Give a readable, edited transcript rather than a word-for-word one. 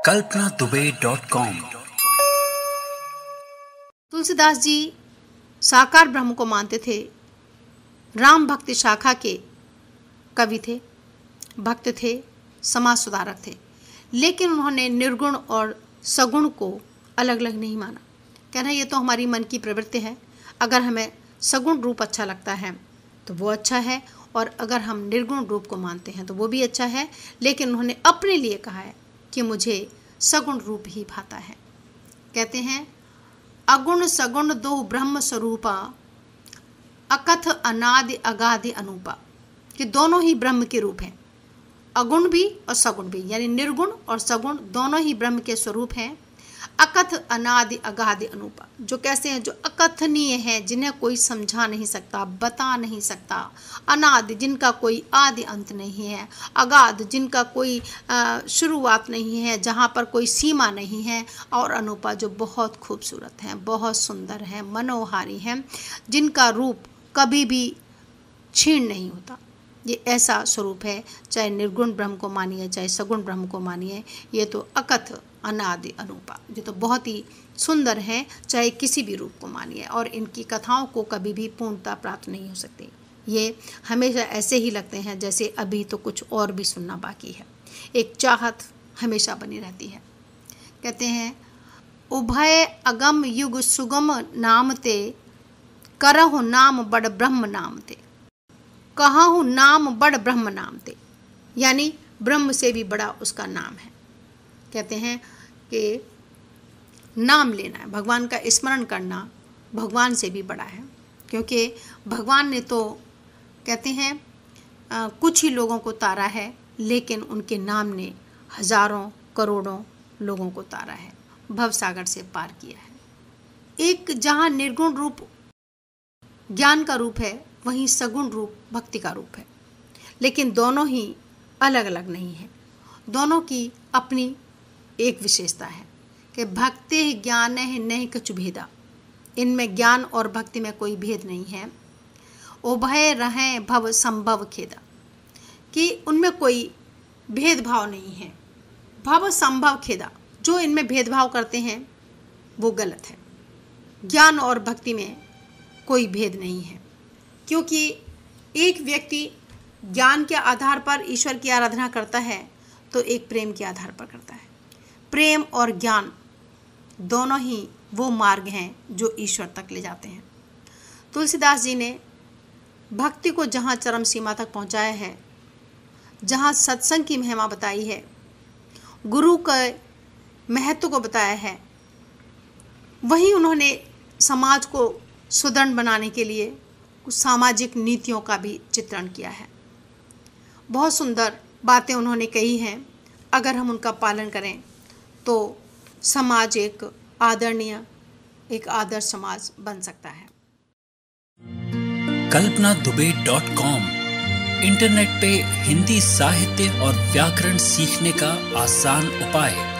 kalpanaDubey.com। Tulsidas ji साकार ब्रह्म को मानते थे। राम भक्ति शाखा के कवि थे, भक्त थे, समाज सुधारक थे, लेकिन उन्होंने निर्गुण और सगुण को अलग अलग नहीं माना। कहना ये तो हमारी मन की प्रवृत्ति है, अगर हमें सगुण रूप अच्छा लगता है तो वो अच्छा है, और अगर हम निर्गुण रूप को मानते हैं तो वो भी अच्छा है। लेकिन उन्होंने अपने लिए कहा है कि मुझे सगुण रूप ही भाता है। कहते हैं अगुण सगुण दो ब्रह्म स्वरूपा, अकथ अनादि अगाधि अनूपा, कि दोनों ही ब्रह्म के रूप हैं, अगुण भी और सगुण भी, यानी निर्गुण और सगुण दोनों ही ब्रह्म के स्वरूप हैं। अकथ अनादि अगाधि अनूपा, जो कैसे हैं, जो अकथनीय हैं, जिन्हें कोई समझा नहीं सकता, बता नहीं सकता। अनादि, जिनका कोई आदि अंत नहीं है। अगाध, जिनका कोई शुरुआत नहीं है, जहाँ पर कोई सीमा नहीं है। और अनूपा, जो बहुत खूबसूरत हैं, बहुत सुंदर हैं, मनोहारी हैं, जिनका रूप कभी भी क्षीण नहीं होता। ये ऐसा स्वरूप है, चाहे निर्गुण ब्रह्म को मानिए, चाहे सगुण ब्रह्म को मानिए, ये तो अकथ अनादि अनूपा, ये तो बहुत ही सुंदर हैं, चाहे किसी भी रूप को मानिए। और इनकी कथाओं को कभी भी पूर्णता प्राप्त नहीं हो सकती। ये हमेशा ऐसे ही लगते हैं जैसे अभी तो कुछ और भी सुनना बाकी है। एक चाहत हमेशा बनी रहती है। कहते हैं उभय अगम युग सुगम नाम ते, करहु नाम बड़ ब्रह्म नाम ते। कहूँ नाम बड़ ब्रह्म नाम ते, यानी ब्रह्म से भी बड़ा उसका नाम है। कहते हैं कि नाम लेना है, भगवान का स्मरण करना भगवान से भी बड़ा है, क्योंकि भगवान ने तो कहते हैं कुछ ही लोगों को तारा है, लेकिन उनके नाम ने हजारों करोड़ों लोगों को तारा है, भवसागर से पार किया है। एक जहाँ निर्गुण रूप ज्ञान का रूप है, वहीं सगुण रूप भक्ति का रूप है, लेकिन दोनों ही अलग अलग नहीं है। दोनों की अपनी एक विशेषता है कि भक्ति ज्ञान है नहीं कछु भेदा, इनमें ज्ञान और भक्ति में कोई भेद नहीं है। उभय रहें भव संभव खेदा, कि उनमें कोई भेदभाव नहीं है। भव संभव खेदा, जो इनमें भेदभाव करते हैं वो गलत है। ज्ञान और भक्ति में कोई भेद नहीं है, क्योंकि एक व्यक्ति ज्ञान के आधार पर ईश्वर की आराधना करता है तो एक प्रेम के आधार पर करता है। प्रेम और ज्ञान दोनों ही वो मार्ग हैं जो ईश्वर तक ले जाते हैं। तुलसीदास जी ने भक्ति को जहाँ चरम सीमा तक पहुँचाया है, जहाँ सत्संग की महिमा बताई है, गुरु के महत्व को बताया है, वहीं उन्होंने समाज को सुदृढ़ बनाने के लिए कुछ सामाजिक नीतियों का भी चित्रण किया है। बहुत सुंदर बातें उन्होंने कही हैं। अगर हम उनका पालन करें तो समाज एक आदरणीय, एक आदर्श समाज बन सकता है। kalpanaDubey.com इंटरनेट पे हिंदी साहित्य और व्याकरण सीखने का आसान उपाय।